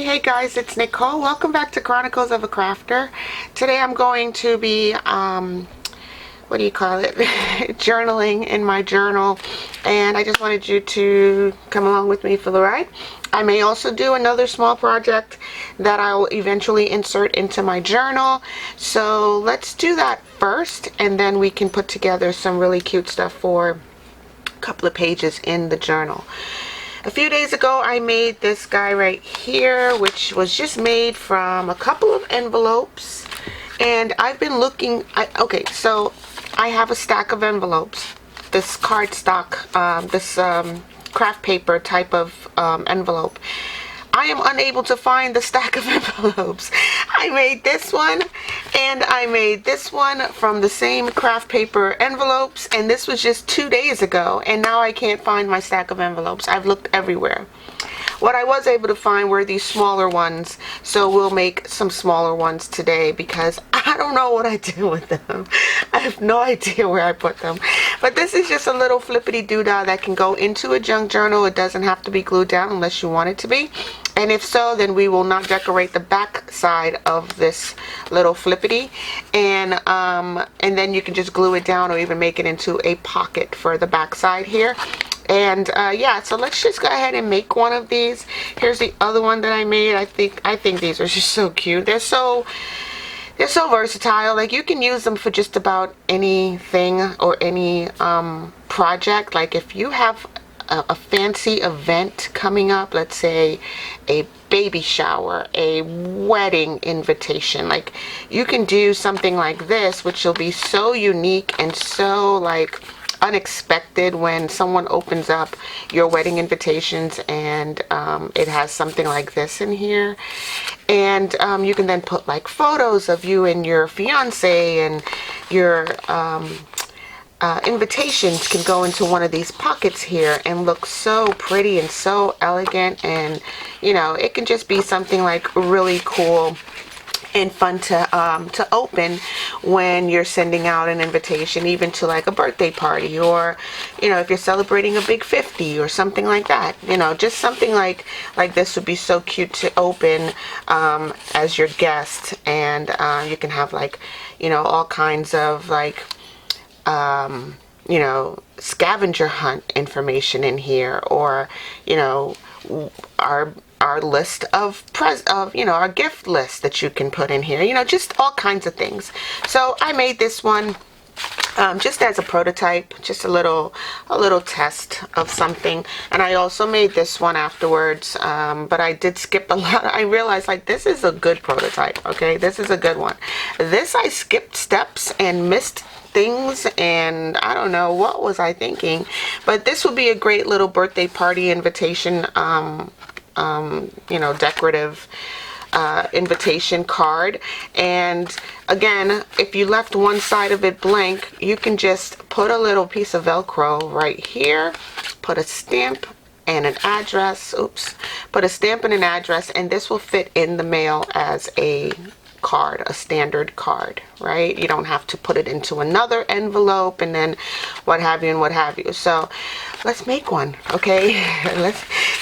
Hey guys, it's Nicole. Welcome back to Chronicles of a Crafter. Today I'm going to be what do you call it, journaling in my journal, and I just wanted you to come along with me for the ride. I may also do another small project that I will eventually insert into my journal, so let's do that first, and then we can put together some really cute stuff for a couple of pages in the journal. A few days ago I made this guy right here, which was just made from a couple of envelopes, and I've been looking okay, so I have a stack of envelopes, this cardstock, this craft paper type of envelope. I am unable to find the stack of envelopes. I made this one and I made this one from the same craft paper envelopes, and this was just 2 days ago, and now I can't find my stack of envelopes. I've looked everywhere. What I was able to find were these smaller ones, so we'll make some smaller ones today because I don't know what I do with them. I have no idea where I put them. But this is just a little flippity-doodah that can go into a junk journal. It doesn't have to be glued down unless you want it to be. And if so, then we will not decorate the back side of this little flippity, and then you can just glue it down or even make it into a pocket for the back side here. And yeah, so let's just go ahead and make one of these. Here's the other one that I made. I think these are just so cute. They're so versatile. Like, you can use them for just about anything or any project. Like if you have a fancy event coming up, let's say a baby shower, a wedding invitation, like you can do something like this, which will be so unique and so like unexpected when someone opens up your wedding invitations and it has something like this in here. And you can then put like photos of you and your fiance, and your invitations can go into one of these pockets here and look so pretty and so elegant, and you know, it can just be something like really cool and fun to open when you're sending out an invitation, even to like a birthday party, or you know, if you're celebrating a big 50 or something like that. You know, just something like this would be so cute to open as your guest. And you can have like, you know, all kinds of like you know, scavenger hunt information in here, or you know, our list of you know, our gift list that you can put in here, you know, just all kinds of things. So I made this one just as a prototype, just a little test of something. And I also made this one afterwards, but I did skip a lot. I realized like this is a good prototype. Okay, this is a good one. This I skipped steps and missed things, and I don't know what was I thinking, but this would be a great little birthday party invitation, you know, decorative invitation card. And again, if you left one side of it blank, you can just put a little piece of Velcro right here, put a stamp and an address, put a stamp and an address, and this will fit in the mail as a card, a standard card, right? You don't have to put it into another envelope and then what have you and what have you. So let's make one, okay?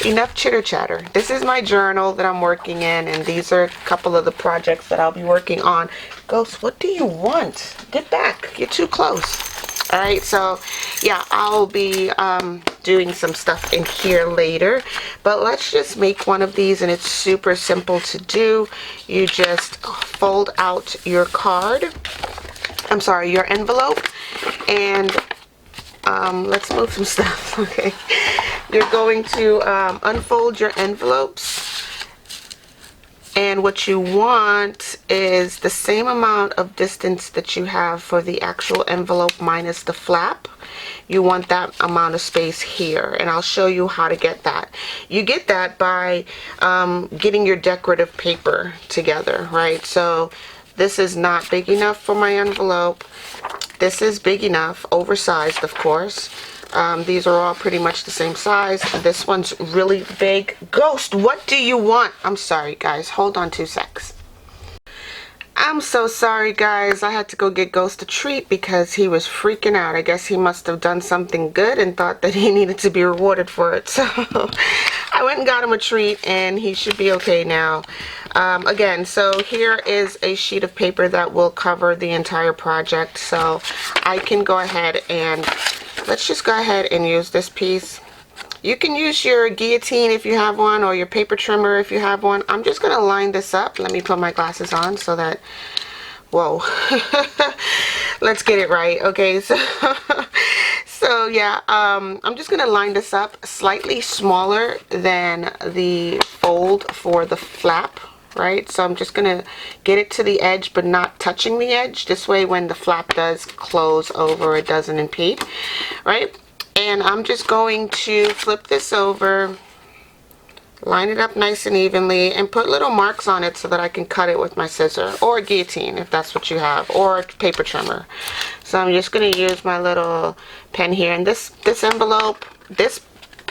Enough chitter chatter. This is my journal that I'm working in, and these are a couple of the projects that I'll be working on. Ghost, what do you want? Get back, you're too close. All right, so yeah, I'll be doing some stuff in here later, but let's just make one of these, and it's super simple to do. You just fold out your card, I'm sorry, your envelope, and let's move some stuff. Okay, you're going to unfold your envelopes, and what you want is the same amount of distance that you have for the actual envelope minus the flap. You want that amount of space here, and I'll show you how to get that. You get that by getting your decorative paper together, right? So this is not big enough for my envelope. This is big enough, oversized of course. These are all pretty much the same size. This one's really big. Ghost, what do you want? I'm sorry guys, hold on 2 secs. I'm so sorry guys, I had to go get Ghost a treat because he was freaking out. I guess he must have done something good and thought that he needed to be rewarded for it. So I went and got him a treat, and he should be okay now. Again, so here is a sheet of paper that will cover the entire project. So I can go ahead and, let's just go ahead and use this piece. You can use your guillotine if you have one, or your paper trimmer if you have one. I'm just going to line this up. Let me put my glasses on so that, whoa, let's get it right. Okay, so yeah, I'm just going to line this up slightly smaller than the fold for the flap, right? So I'm just going to get it to the edge but not touching the edge. This way when the flap does close over, it doesn't impede, right? And I'm just going to flip this over, line it up nice and evenly, and put little marks on it so that I can cut it with my scissor, or a guillotine if that's what you have, or a paper trimmer. So I'm just going to use my little pen here, and this envelope, this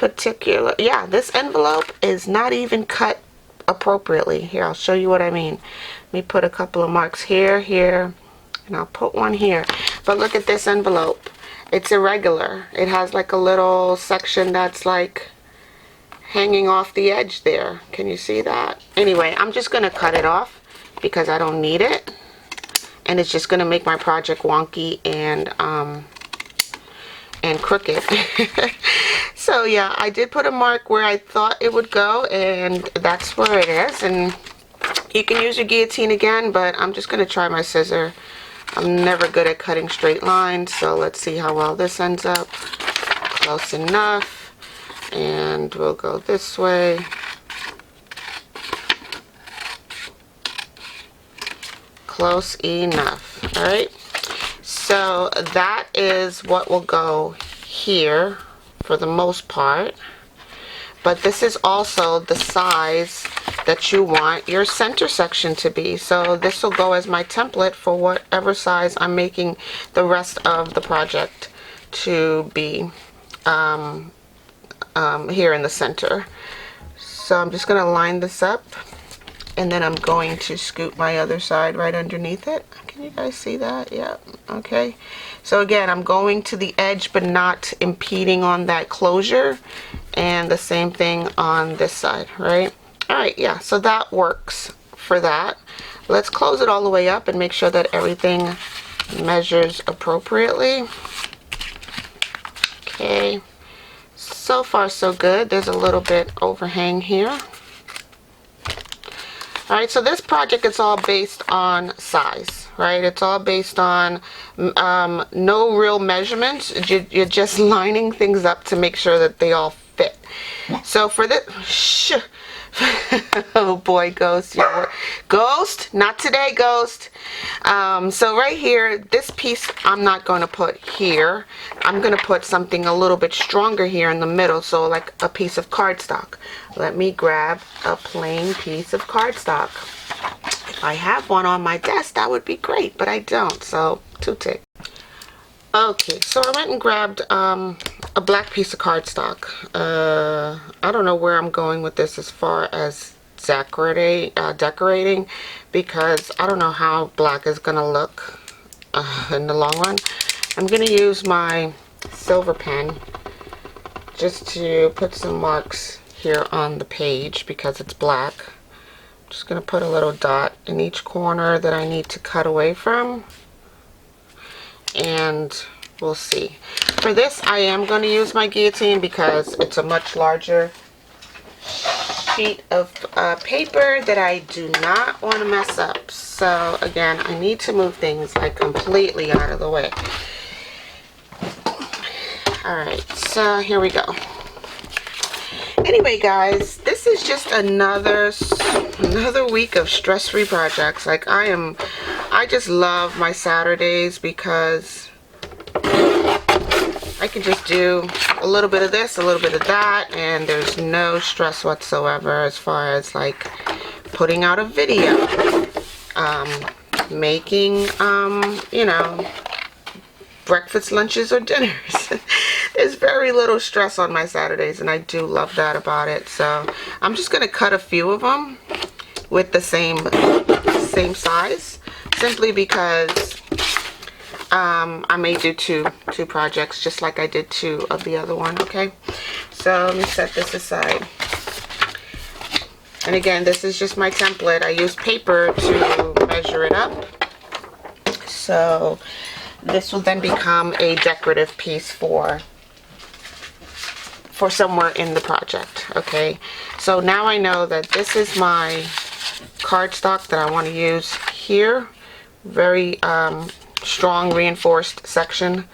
envelope is not even cut appropriately. Here, I'll show you what I mean. Let me put a couple of marks here, and I'll put one here. But look at this envelope. It's irregular. It has like a little section that's like hanging off the edge there. Can you see that? Anyway, I'm just going to cut it off because I don't need it. And it's just going to make my project wonky and crooked. So yeah, I did put a mark where I thought it would go, and that's where it is. And you can use your guillotine again, but I'm just going to try my scissor. I'm never good at cutting straight lines, so let's see how well this ends up. Close enough. And we'll go this way. Close enough. Alright, so that is what will go here for the most part. But this is also the size that you want your center section to be. So this will go as my template for whatever size I'm making the rest of the project to be here in the center. So I'm just going to line this up, and then I'm going to scoot my other side right underneath it. Can you guys see that? Yeah. Okay. So again, I'm going to the edge but not impeding on that closure, and the same thing on this side, right? All right, yeah, so that works for that. Let's close it all the way up and make sure that everything measures appropriately. Okay, so far so good. There's a little bit overhang here. All right, so this project is all based on size, right? It's all based on no real measurements. You're just lining things up to make sure that they all fit. So for this, oh boy, Ghost, Ghost, not today, Ghost. So right here, this piece I'm not going to put here. I'm going to put something a little bit stronger here in the middle, so like a piece of cardstock. Let me grab a plain piece of cardstock. If I have one on my desk, that would be great, but I don't, so too-tick. Okay, so I went and grabbed a black piece of cardstock. I don't know where I'm going with this as far as decorating, because I don't know how black is going to look in the long run. I'm going to use my silver pen just to put some marks here on the page because it's black. I'm just going to put a little dot in each corner that I need to cut away from. And we'll see. For this, I am going to use my guillotine because it's a much larger sheet of paper that I do not want to mess up. So again, I need to move things like completely out of the way. Alright, so here we go. Anyway, guys, this is just another week of stress-free projects. Like I just love my Saturdays because I can just do a little bit of this, a little bit of that, and there's no stress whatsoever as far as like putting out a video, making, you know, breakfast, lunches, or dinners. There's very little stress on my Saturdays, and I do love that about it. So I'm just going to cut a few of them with the same size, simply because I may do two projects just like I did two of the other one. Okay, so let me set this aside. And again, this is just my template. I use paper to measure it up. So this will then become a decorative piece for somewhere in the project. Okay, so now I know that this is my cardstock that I want to use here. Very strong reinforced section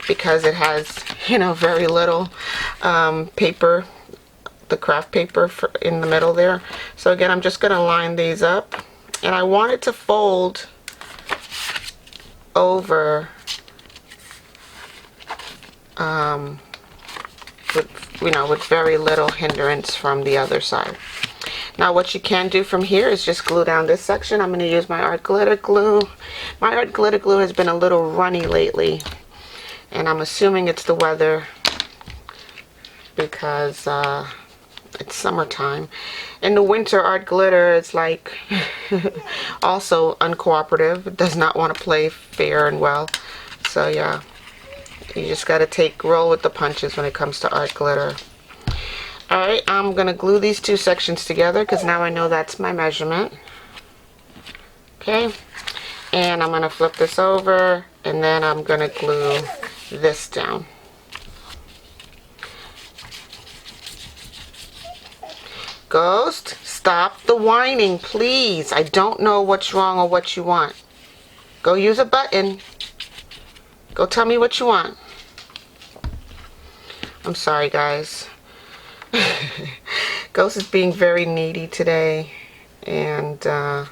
because it has, you know, very little paper, the craft paper in the middle there. So again, I'm just going to line these up, and I want it to fold over with very little hindrance from the other side. Now what you can do from here is just glue down this section. I'm going to use my art glitter glue. My art glitter glue has been a little runny lately, and I'm assuming it's the weather because it's summertime. In the winter, art glitter is like also uncooperative. It does not want to play fair and well. So yeah, you just got to roll with the punches when it comes to art glitter. Alright, I'm going to glue these two sections together because now I know that's my measurement. Okay, and I'm going to flip this over, and then I'm going to glue this down. Ghost, stop the whining, please. I don't know what's wrong or what you want. Go use a button. Go tell me what you want. I'm sorry, guys. Ghost is being very needy today, and I'm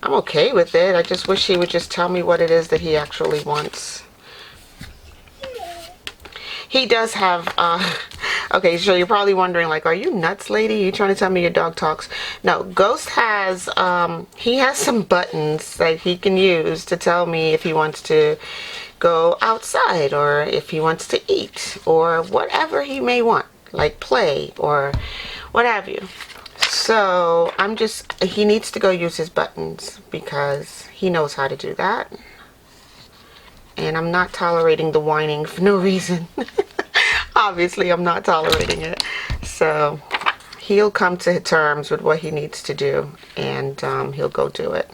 okay with it. I just wish he would just tell me what it is that he actually wants. He does have okay, so you're probably wondering, like, are you nuts, lady? Are you trying to tell me your dog talks? No, Ghost has he has some buttons that he can use to tell me if he wants to go outside, or if he wants to eat, or whatever he may want, like play or what have you. So he needs to go use his buttons because he knows how to do that, and I'm not tolerating the whining for no reason. Obviously I'm not tolerating it, so he'll come to terms with what he needs to do, and he'll go do it.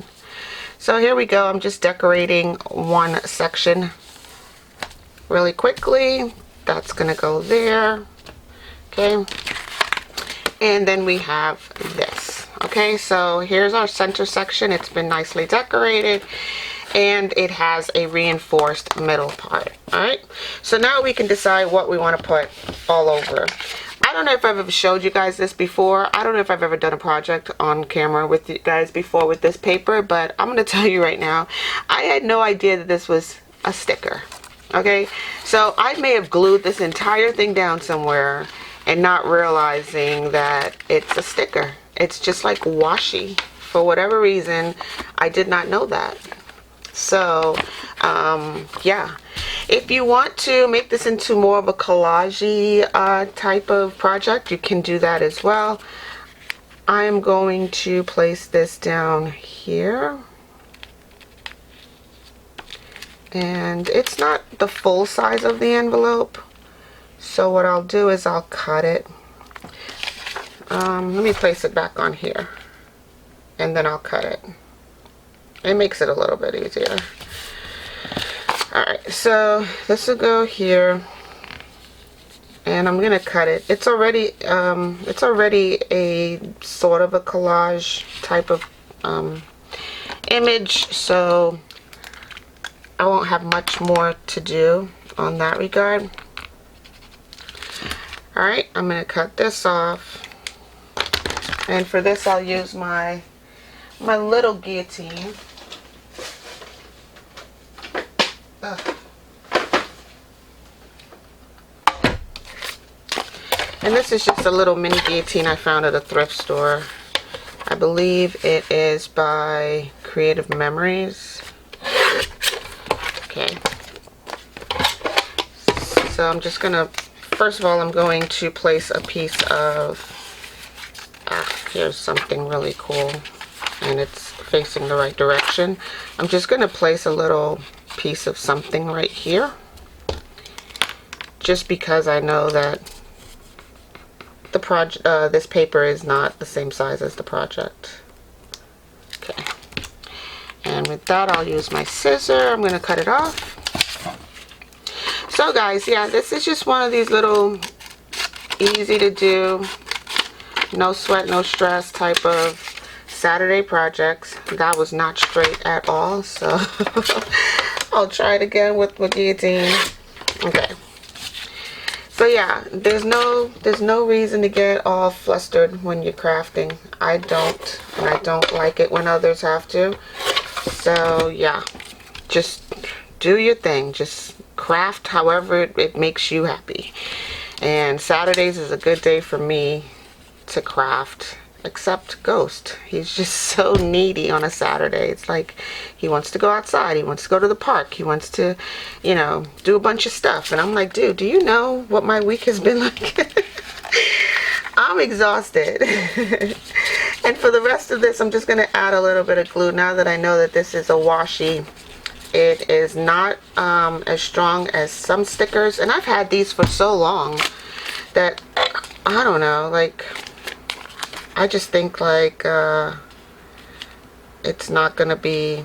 So here we go. I'm just decorating one section really quickly. That's gonna go there. Okay, and then we have this. Okay, so here's our center section. It's been nicely decorated, and it has a reinforced middle part. All right, so now we can decide what we want to put all over. I don't know if I've ever showed you guys this before. I don't know if I've ever done a project on camera with you guys before with this paper, but I'm going to tell you right now, I had no idea that this was a sticker. Okay, so I may have glued this entire thing down somewhere and not realizing that it's a sticker. It's just like washi. For whatever reason, I did not know that. So yeah, if you want to make this into more of a collage-y type of project, you can do that as well. I'm going to place this down here, and it's not the full size of the envelope, so what I'll do is I'll cut it. Let me place it back on here, and then I'll cut it. It makes it a little bit easier. Alright, so this will go here, and I'm gonna cut it. It's already a sort of a collage type of image, so I won't have much more to do on that regard. Alright, I'm gonna cut this off, and for this I'll use my little guillotine. And this is just a little mini guillotine I found at a thrift store. I believe it is by Creative Memories. Okay. So I'm just gonna, first of all, I'm going to place a piece of, here's something really cool, and it's facing the right direction. I'm just gonna place a little piece of something right here, just because I know that the project, this paper is not the same size as the project. Okay. And with that, I'll use my scissor. I'm going to cut it off. So guys, yeah, this is just one of these little easy to do, no sweat, no stress type of Saturday projects. That was not straight at all, so I'll try it again with my guillotine. Okay. So yeah, there's no reason to get all flustered when you're crafting. I don't, and I don't like it when others have to. So yeah, just do your thing. Just craft however it makes you happy. And Saturdays is a good day for me to craft, except Ghost. He's just so needy on a Saturday. It's like he wants to go outside, he wants to go to the park, he wants to, you know, do a bunch of stuff. And I'm like, dude, do you know what my week has been like? I'm exhausted. And for the rest of this, I'm just going to add a little bit of glue now that I know that this is a washi. It is not as strong as some stickers, and I've had these for so long that I don't know, like I just think like it's not gonna be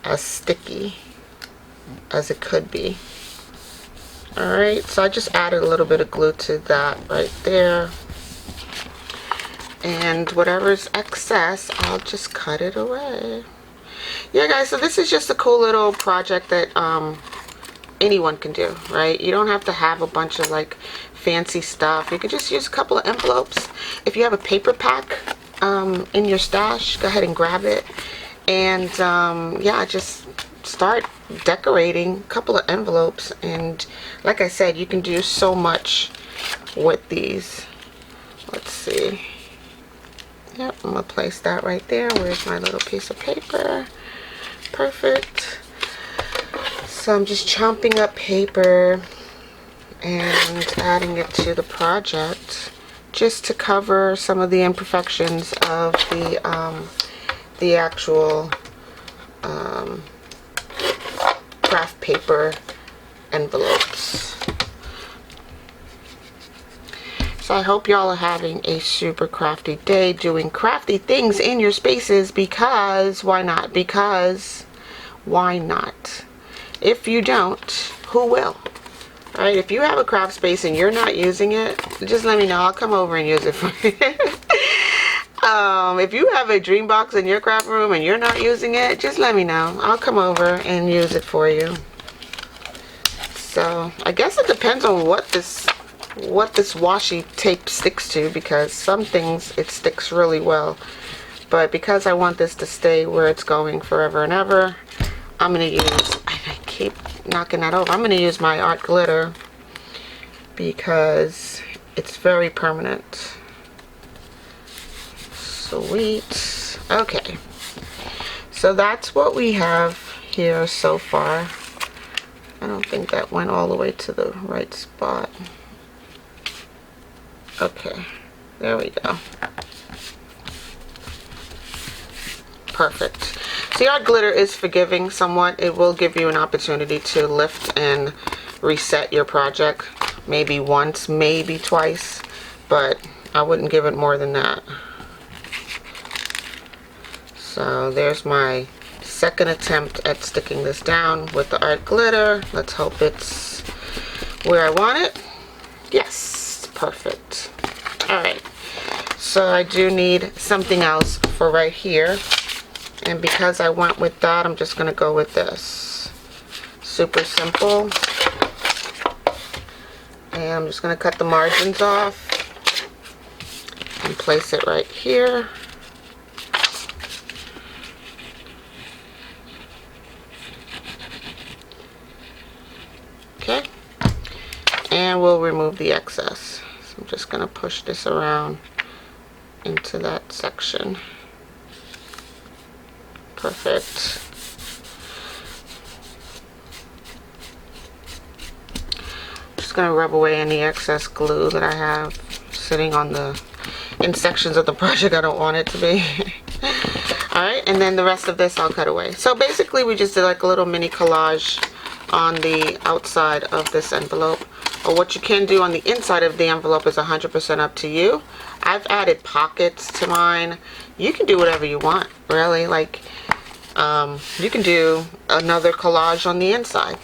as sticky as it could be. Alright, so I just added a little bit of glue to that right there, and whatever's excess, I'll just cut it away. Yeah guys, so this is just a cool little project that anyone can do, right? You don't have to have a bunch of like fancy stuff. You could just use a couple of envelopes. If you have a paper pack in your stash, go ahead and grab it, and yeah, just start decorating a couple of envelopes. And like I said, you can do so much with these. Let's see. Yep, I'm gonna place that right there. Where's my little piece of paper? Perfect. So I'm just chomping up paper and adding it to the project just to cover some of the imperfections of the actual craft paper envelopes. So I hope y'all are having a super crafty day, doing crafty things in your spaces, because why not? Because why not? If you don't, who will? Alright, if you have a craft space and you're not using it, just let me know. I'll come over and use it for you. If you have a dream box in your craft room and you're not using it, just let me know. I'll come over and use it for you. So I guess it depends on what this washi tape sticks to, because some things it sticks really well, but because I want this to stay where it's going forever and ever, I'm gonna use, I keep knocking that over, I'm gonna use my art glitter because it's very permanent. Sweet. Okay, so that's what we have here so far. I don't think that went all the way to the right spot. Okay, there we go. Perfect. See, art glitter is forgiving somewhat. It will give you an opportunity to lift and reset your project. Maybe once, maybe twice, but I wouldn't give it more than that. So there's my second attempt at sticking this down with the art glitter. Let's hope it's where I want it. Yes, perfect. Alright, so I do need something else for right here, and because I went with that, I'm just going to go with this. Super simple. And I'm just going to cut the margins off and place it right here. Okay, and we'll remove the excess. So I'm just going to push this around into that section. Perfect. Just going to rub away any excess glue that I have sitting on in sections of the project I don't want it to be. Alright, and then the rest of this I'll cut away. So basically we just did like a little mini collage on the outside of this envelope. or what you can do on the inside of the envelope is 100% up to you. I've added pockets to mine. You can do whatever you want, really. Like, you can do another collage on the inside,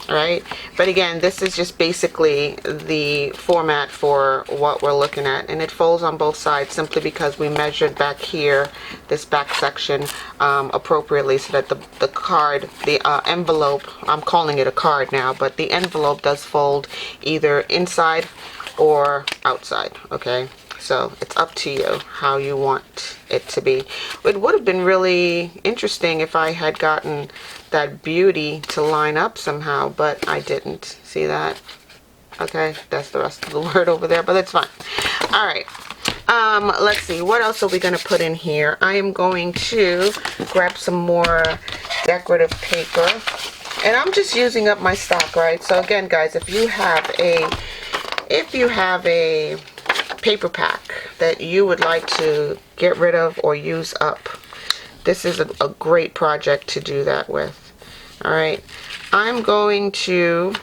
right? But again, this is just basically the format for what we're looking at, and it folds on both sides simply because we measured back here, this back section, appropriately, so that the card, the envelope, I'm calling it a card now, but the envelope does fold either inside or outside, okay? So it's up to you how you want it to be. It would have been really interesting if I had gotten that beauty to line up somehow, but I didn't. See that? Okay, that's the rest of the word over there, but that's fine. All right. Let's see, what else are we going to put in here? I am going to grab some more decorative paper, and I'm just using up my stock, right? So again, guys, if you have a paper pack that you would like to get rid of or use up, this is a great project to do that with. All right, I'm going to,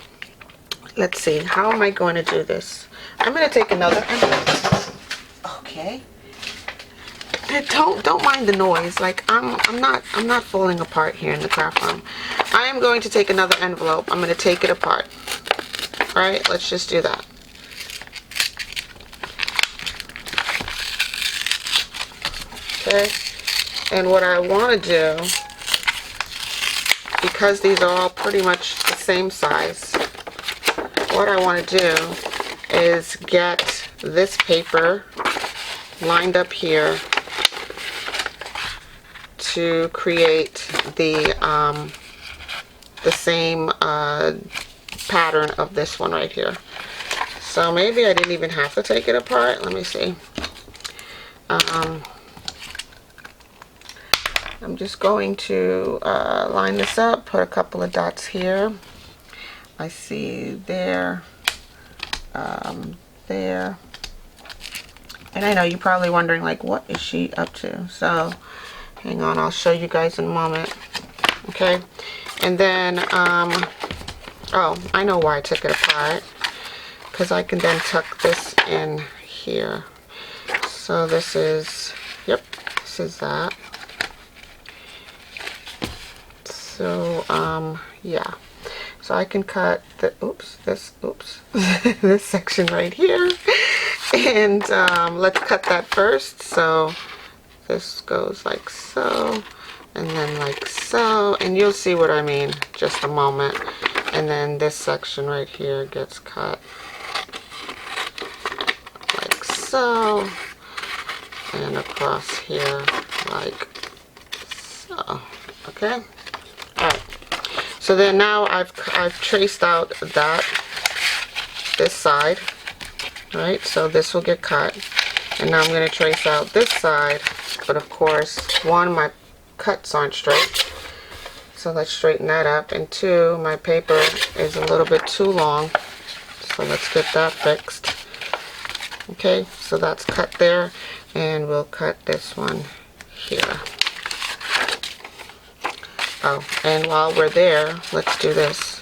let's see, how am I going to do this? I'm going to take another envelope. Okay, don't mind the noise. Like, I'm not falling apart here in the craft room. I am going to take another envelope. I'm going to take it apart. All right, let's just do that. Okay, and what I want to do, because these are all pretty much the same size, what I want to do is get this paper lined up here to create the same pattern of this one right here. So maybe I didn't even have to take it apart. Let me see. I'm just going to line this up, put a couple of dots here. I see there, there. And I know you're probably wondering, like, what is she up to? So, hang on, I'll show you guys in a moment. Okay, and then, oh, I know why I took it apart. Because I can then tuck this in here. So this is, yep, this is that. So, yeah. So I can cut the, this section right here. And let's cut that first. So this goes like so, and then like so, and you'll see what I mean just a moment. And then this section right here gets cut like so, and across here like so. Okay. All right. So then now I've traced out this side. Right, so this will get cut, and now I'm going to trace out this side, but of course, one, my cuts aren't straight, so let's straighten that up, and two, my paper is a little bit too long, so let's get that fixed. Okay, so that's cut there, and we'll cut this one here. Oh, and while we're there, let's do this.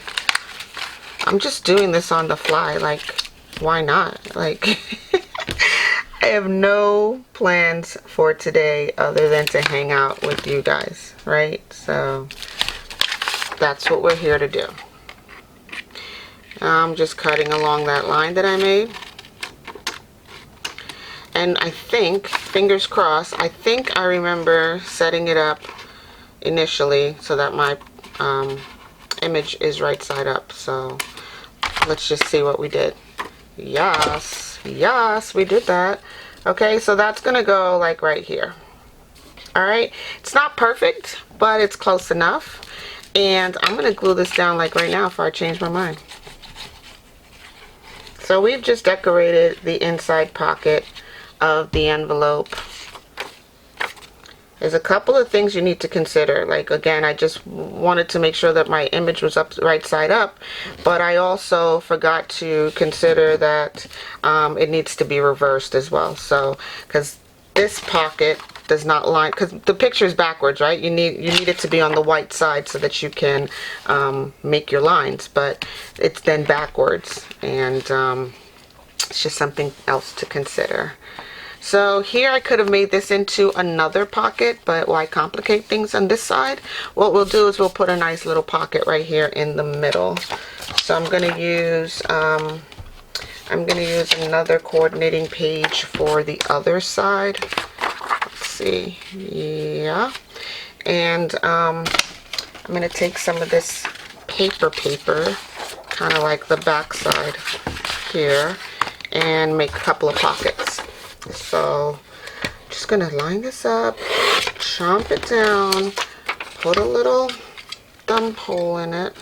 I'm just doing this on the fly, like, why not? Like, I have no plans for today other than to hang out with you guys, right? So that's what we're here to do. I'm just cutting along that line that I made. And I think, fingers crossed, I think I remember setting it up initially so that my image is right side up. So let's just see what we did. Yes, yes, we did that. Okay, so that's gonna go like right here. All right, it's not perfect, but it's close enough. And I'm gonna glue this down like right now before I change my mind. So we've just decorated the inside pocket of the envelope. There's a couple of things you need to consider. Like, again, I just wanted to make sure that my image was up right side up, but I also forgot to consider that it needs to be reversed as well. So, because this pocket does not line, because the picture is backwards, right? You need it to be on the white side so that you can make your lines, but it's then backwards, and it's just something else to consider. So here I could have made this into another pocket, but why complicate things on this side? What we'll do is we'll put a nice little pocket right here in the middle. So I'm going to use another coordinating page for the other side. Let's see, yeah, and I'm going to take some of this paper, kind of like the back side here, and make a couple of pockets. So just gonna line this up, chomp it down, put a little thumb hole in it.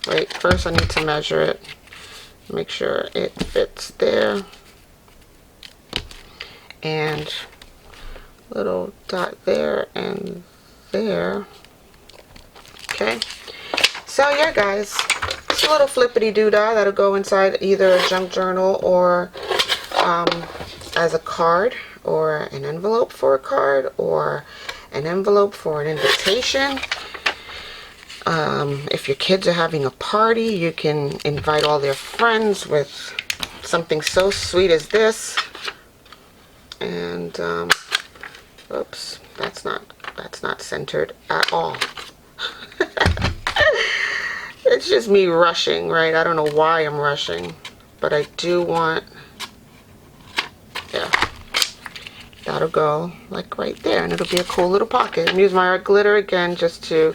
Wait, first I need to measure it, make sure it fits there, and little dot there and there. Okay, so yeah guys, it's a little flippity-doodah that'll go inside either a junk journal or as a card, or an envelope for a card, or an envelope for an invitation. If your kids are having a party, you can invite all their friends with something so sweet as this. And oops, that's not centered at all. It's just me rushing, right? I don't know why I'm rushing, but I do want, yeah, that'll go like right there, and it'll be a cool little pocket. I'm using my art glitter again just to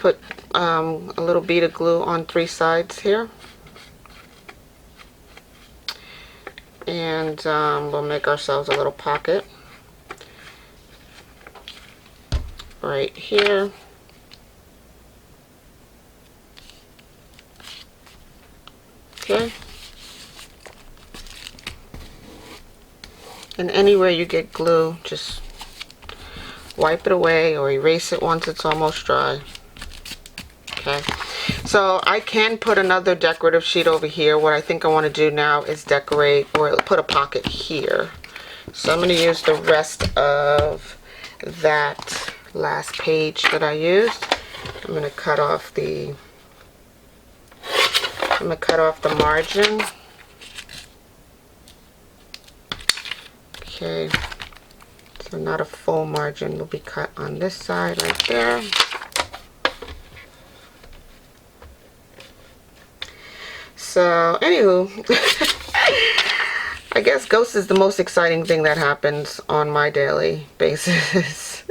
put a little bead of glue on 3 sides here, and we'll make ourselves a little pocket right here. Okay. And anywhere you get glue, just wipe it away or erase it once it's almost dry. Okay, so I can put another decorative sheet over here. What I think I want to do now is decorate or put a pocket here. So I'm going to use the rest of that last page that I used. I'm going to cut off the margin. Okay, so not a full margin will be cut on this side right there. So anywho, I guess ghosts is the most exciting thing that happens on my daily basis.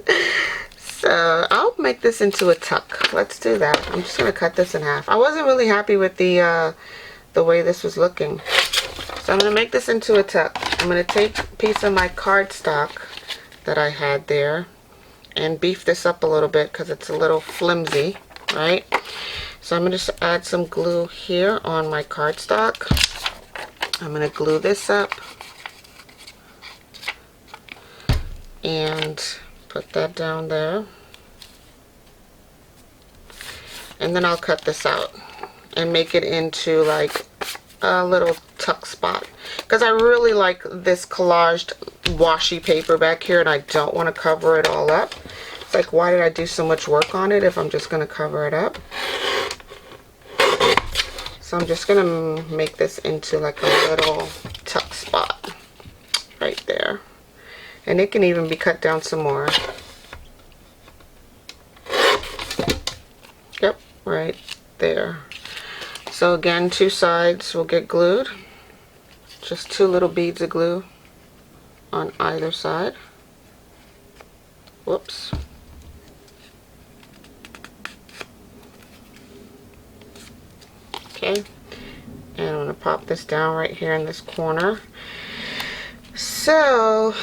So I'll make this into a tuck. Let's do that. I'm just gonna cut this in half. I wasn't really happy with the way this was looking. So I'm going to make this into a tuck. I'm going to take a piece of my cardstock that I had there and beef this up a little bit because it's a little flimsy, right? So I'm going to just add some glue here on my cardstock. I'm going to glue this up and put that down there. And then I'll cut this out and make it into like a little tuck spot, because I really like this collaged washi paper back here and I don't want to cover it all up. It's like, why did I do so much work on it if I'm just going to cover it up? So I'm just going to make this into like a little tuck spot right there, and it can even be cut down some more. Yep, right there. So again, 2 sides will get glued. Just 2 little beads of glue on either side. Whoops. Okay. And I'm going to pop this down right here in this corner. So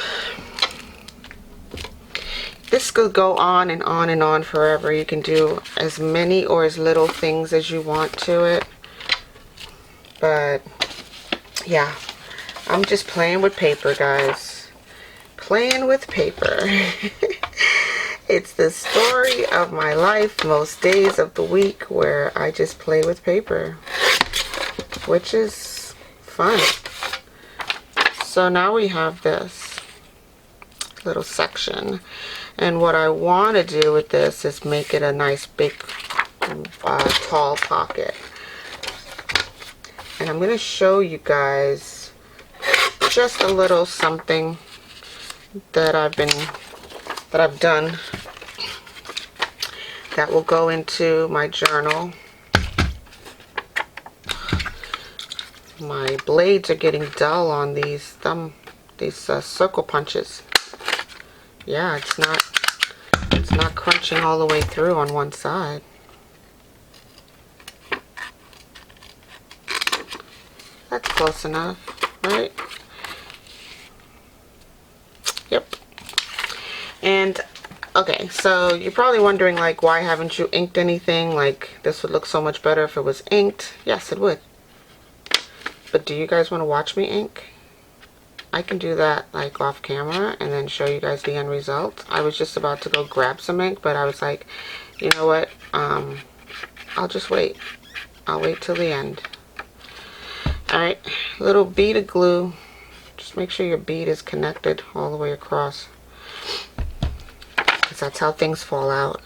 this could go on and on and on forever. You can do as many or as little things as you want to it. But yeah, I'm just playing with paper, guys. Playing with paper. It's the story of my life most days of the week where I just play with paper, which is fun. So now we have this. little section. And what I want to do with this is make it a nice big tall pocket. And I'm going to show you guys just a little something that I've done that will go into my journal. My blades are getting dull on these circle punches. Yeah, it's not crunching all the way through on one side. That's close enough, right? Yep. And okay, so you're probably wondering, like, why haven't you inked anything? Like, this would look so much better if it was inked. Yes, it would. But do you guys want to watch me ink? I can do that like off camera and then show you guys the end result. I was just about to go grab some ink, but I was like, you know what? I'll just wait. I'll wait till the end. Alright, little bead of glue. Just make sure your bead is connected all the way across, because that's how things fall out.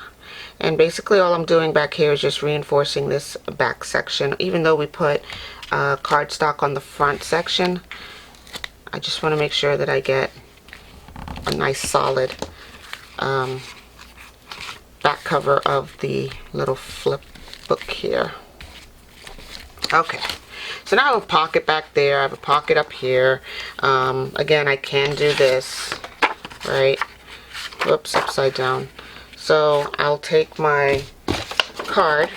And basically all I'm doing back here is just reinforcing this back section. Even though we put cardstock on the front section, I just want to make sure that I get a nice solid back cover of the little flip book here. Okay, so now I have a pocket back there. I have a pocket up here. Again, I can do this, right? Whoops, upside down. So I'll take my card.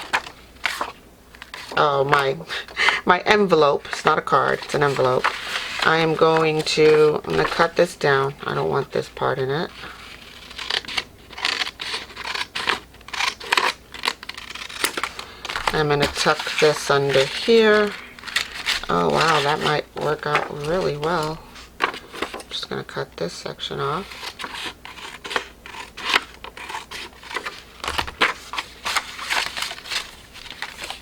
Oh, my envelope. It's not a card, it's an envelope. I'm going to cut this down. I don't want this part in it. I'm going to tuck this under here. Oh wow, that might work out really well. I'm just going to cut this section off.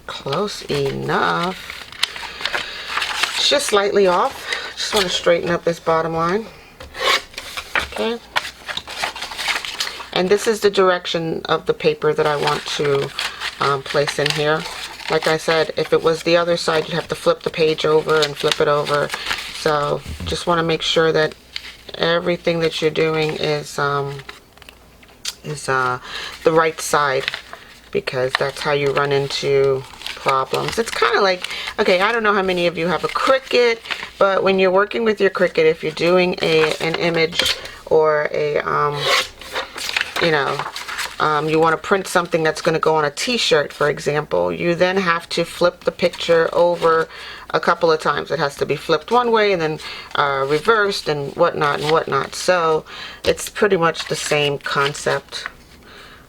Close enough. It's just slightly off. Just want to straighten up this bottom line. Okay. And this is the direction of the paper that I want to place in here. Like I said, if it was the other side, you'd have to flip the page over and flip it over. So just want to make sure that everything that you're doing is the right side, because that's how you run into problems. It's kind of like, okay, I don't know how many of you have a Cricut, but when you're working with your Cricut, if you're doing an image or a you want to print something that's going to go on a t-shirt, for example, you then have to flip the picture over a couple of times. It has to be flipped one way and then reversed and whatnot. So it's pretty much the same concept.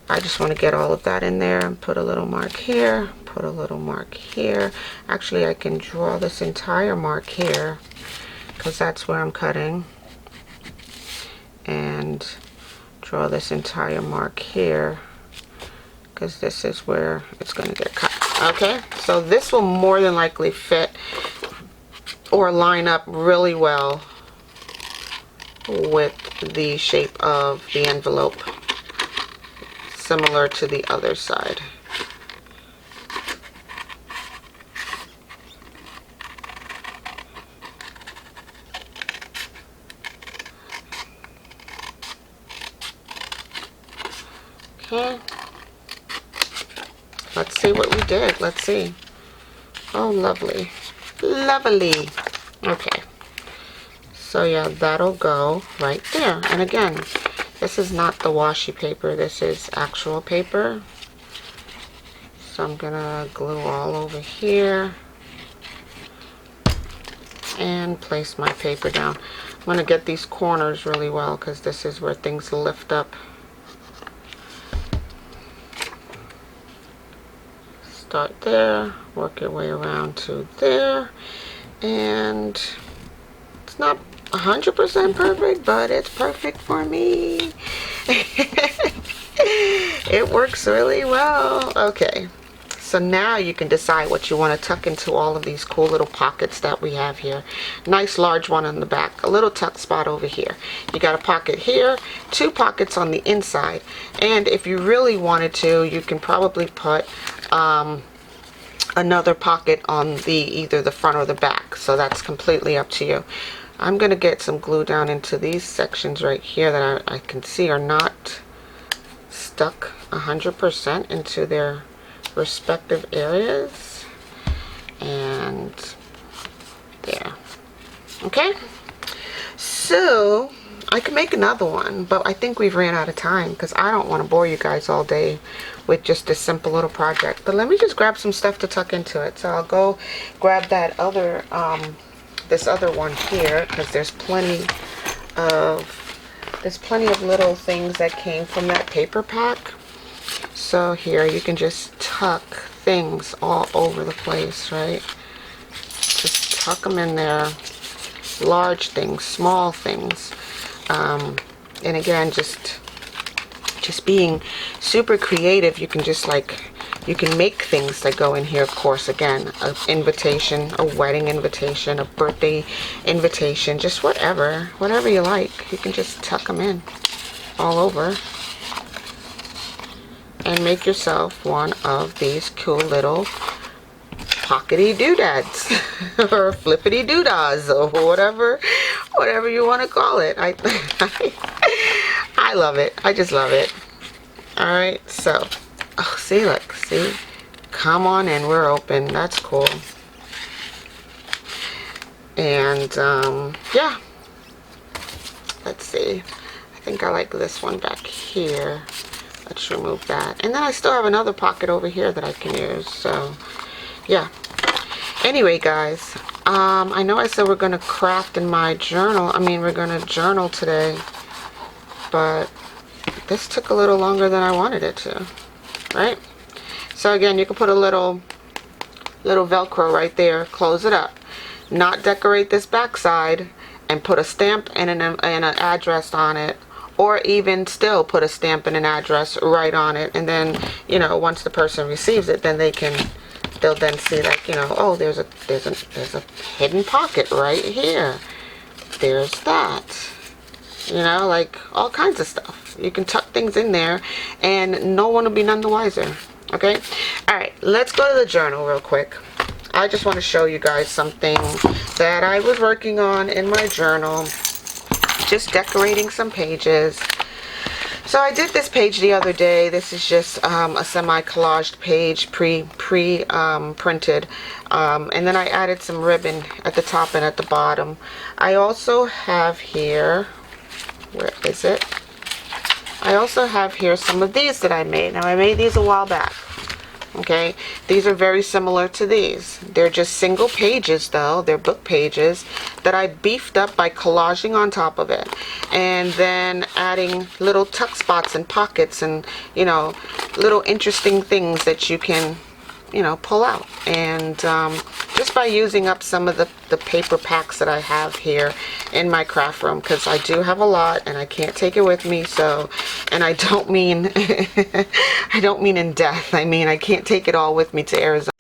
I just want to get all of that in there and put a little mark here, put a little mark here. Actually, I can draw this entire mark here because that's where I'm cutting, and draw this entire mark here because this is where it's going to get cut. Okay, so this will more than likely fit or line up really well with the shape of the envelope, similar to the other side. Okay, let's see what we did. Let's see. Oh, lovely, lovely. Okay, so yeah, that'll go right there. And again, this is not the washi paper, this is actual paper. So I'm gonna glue all over here and place my paper down. I'm gonna get these corners really well because this is where things lift up. Start there, work your way around to there, and it's not 100% perfect, but it's perfect for me. It works really well. Okay, So now you can decide what you want to tuck into all of these cool little pockets that we have here. Nice large one on the back, a little tuck spot over here. You got a pocket here, 2 pockets on the inside, and if you really wanted to, you can probably put another pocket on either the front or the back. So that's completely up to you. I'm gonna get some glue down into these sections right here that I can see are not stuck 100% into their respective areas, and there. Okay, so I can make another one, but I think we've ran out of time because I don't want to bore you guys all day with just this simple little project. But let me just grab some stuff to tuck into it. So I'll go grab that other this other one here, because there's plenty of little things that came from that paper pack. So here you can just tuck things all over the place, right? Just tuck them in there. Large things, small things, and again, just being super creative. You can just you can make things that go in here. Of course, again, an invitation, a wedding invitation, a birthday invitation, just whatever you like. You can just tuck them in all over and make yourself one of these cool little pockety doodads or flippity doodahs, or whatever you want to call it. I love it. I just love it. All right, so see, look, see, come on in, we're open. That's cool. And yeah, let's see, I think I like this one back here. Let's remove that, and then I still have another pocket over here that I can use. So yeah, anyway guys, I know I said we're gonna craft in my journal, we're gonna journal today, but this took a little longer than I wanted it to, right? So again, you can put a little Velcro right there, close it up, not decorate this backside, and put a stamp and an address on it, or even still put a stamp and an address right on it, and then, you know, once the person receives it, then they'll then see, like, you know, oh, there's a hidden pocket right here. There's that. You know, like all kinds of stuff. You can tuck things in there and no one will be none the wiser. Okay? Alright, let's go to the journal real quick. I just want to show you guys something that I was working on in my journal. Just decorating some pages. So I did this page the other day. This is just a semi-collaged page, pre-printed. And then I added some ribbon at the top and at the bottom. I also have here, where is it? I also have here some of these that I made. Now I made these a while back. Okay, these are very similar to these. They're just single pages though. They're book pages that I beefed up by collaging on top of it, and then adding little tuck spots and pockets and, you know, little interesting things that you can, you know, pull out. And just by using up some of the paper packs that I have here in my craft room, because I do have a lot and I can't take it with me. So, and I don't mean I don't mean in death. I mean I can't take it all with me to Arizona.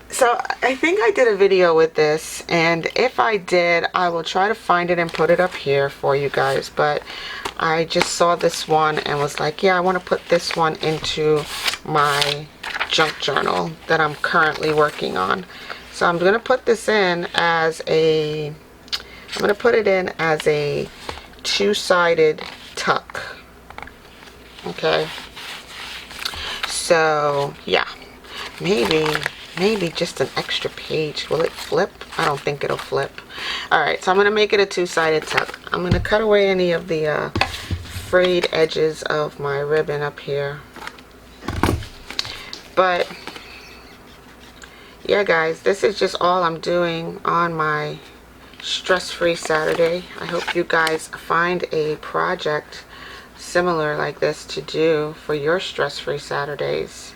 So I think I did a video with this, and if I did, I will try to find it and put it up here for you guys. But I just saw this one and was like, yeah, I want to put this one into my junk journal that I'm currently working on. So I'm going to put this in as a two-sided tuck. Okay, so yeah, maybe just an extra page. Will it flip? I don't think it'll flip. Alright, so I'm going to make it a two-sided tuck. I'm going to cut away any of the frayed edges of my ribbon up here. But yeah guys, this is just all I'm doing on my stress-free Saturday. I hope you guys find a project similar like this to do for your stress-free Saturdays.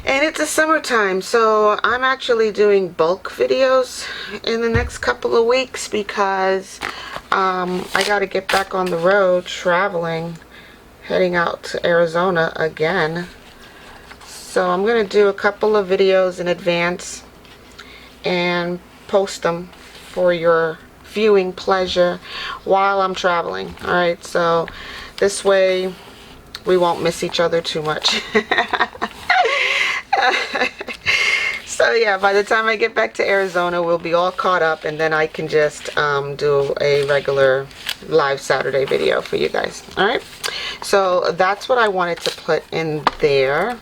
And it's a summertime, so I'm actually doing bulk videos in the next couple of weeks because I got to get back on the road traveling, heading out to Arizona again. So I'm gonna do a couple of videos in advance and post them for your viewing pleasure while I'm traveling. All right, so this way we won't miss each other too much. So yeah, by the time I get back to Arizona, we'll be all caught up, and then I can just do a regular live Saturday video for you guys. All right, so that's what I wanted to put in there.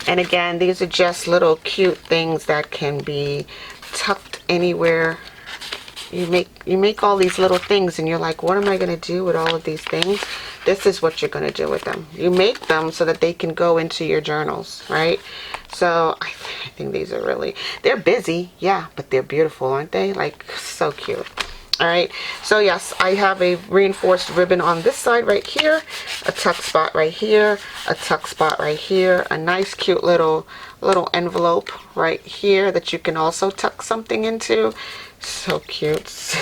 And again, these are just little cute things that can be tucked anywhere. You make all these little things and you're like, what am I going to do with all of these things? This is what you're going to do with them. You make them so that they can go into your journals, right? So I think these are really, they're busy, yeah, but they're beautiful, aren't they? Like, so cute. All right, so yes, I have a reinforced ribbon on this side right here, a tuck spot right here, a tuck spot right here, a nice cute little envelope right here that you can also tuck something into. So cute.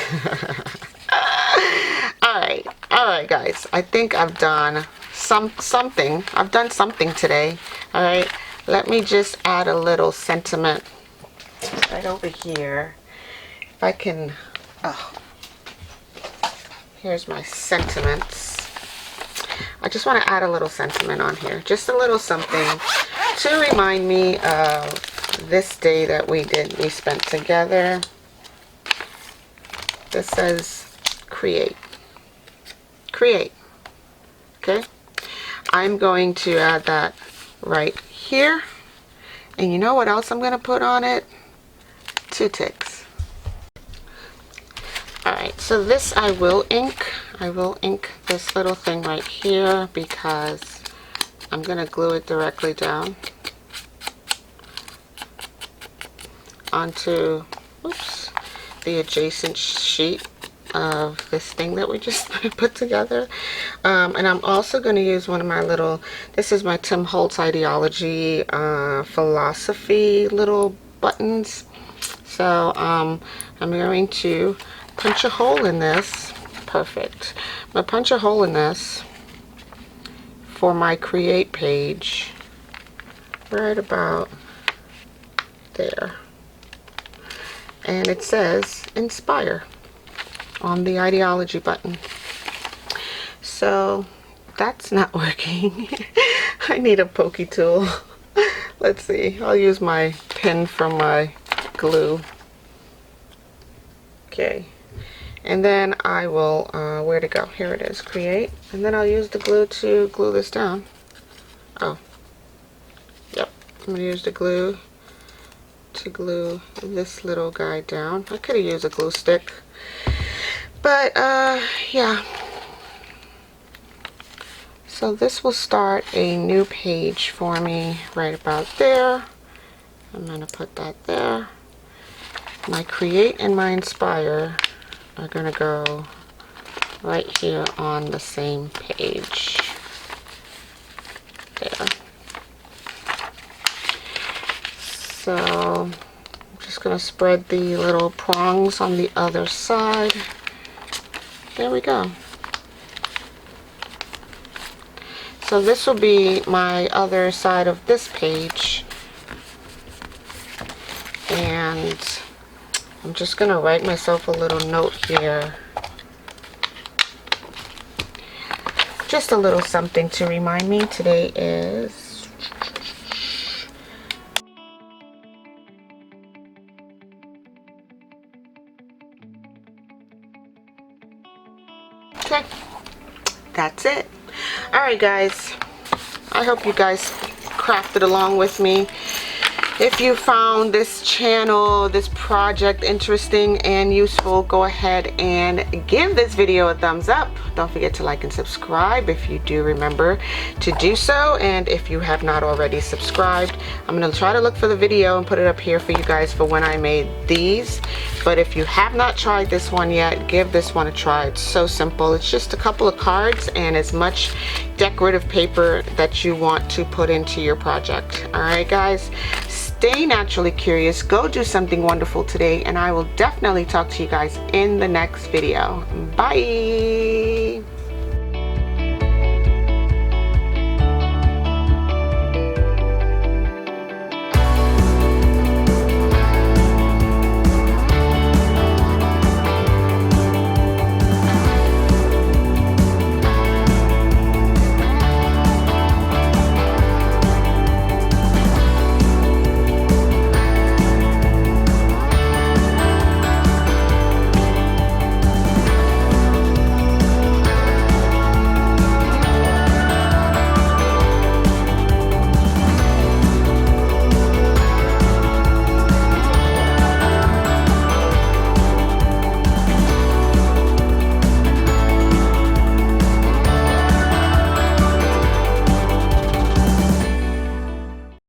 all right guys, I think I've done something. I've done something today. All right, let me just add a little sentiment right over here. If I can, oh, here's my sentiments. I just want to add a little sentiment on here, just a little something to remind me of this day that we spent together. This says create. Okay, I'm going to add that right here, and you know what else I'm going to put on it? 2 ticks. All right, so this I will ink this little thing right here because I'm going to glue it directly down onto, oops, the adjacent sheet of this thing that we just put together. And I'm also going to use one of my little, this is my Tim Holtz ideology philosophy little buttons. So I'm going to punch a hole in this. Perfect. I'm going to punch a hole in this for my create page right about there. And it says inspire on the ideology button. So that's not working. I need a pokey tool. Let's see, I'll use my pin from my glue. Okay, and then I will, where to go? Here it is, create. And then I'll use the glue to glue this down. Oh, yep, I'm going to use the glue to glue this little guy down. I could have used a glue stick, but yeah. So this will start a new page for me right about there. I'm going to put that there. My create and my inspire are going to go right here on the same page. There. So I'm just going to spread the little prongs on the other side. There we go. So this will be my other side of this page. And I'm just going to write myself a little note here. Just a little something to remind me. Today is okay. That's it. Alright guys, I hope you guys crafted along with me. If you found this channel, this project interesting and useful, go ahead and give this video a thumbs up. Don't forget to like and subscribe if you do remember to do so. And if you have not already subscribed, I'm going to try to look for the video and put it up here for you guys for when I made these. But if you have not tried this one yet, give this one a try. It's so simple. It's just a couple of cards and as much decorative paper that you want to put into your project. Alright guys, stay naturally curious, go do something wonderful today, and I will definitely talk to you guys in the next video. Bye!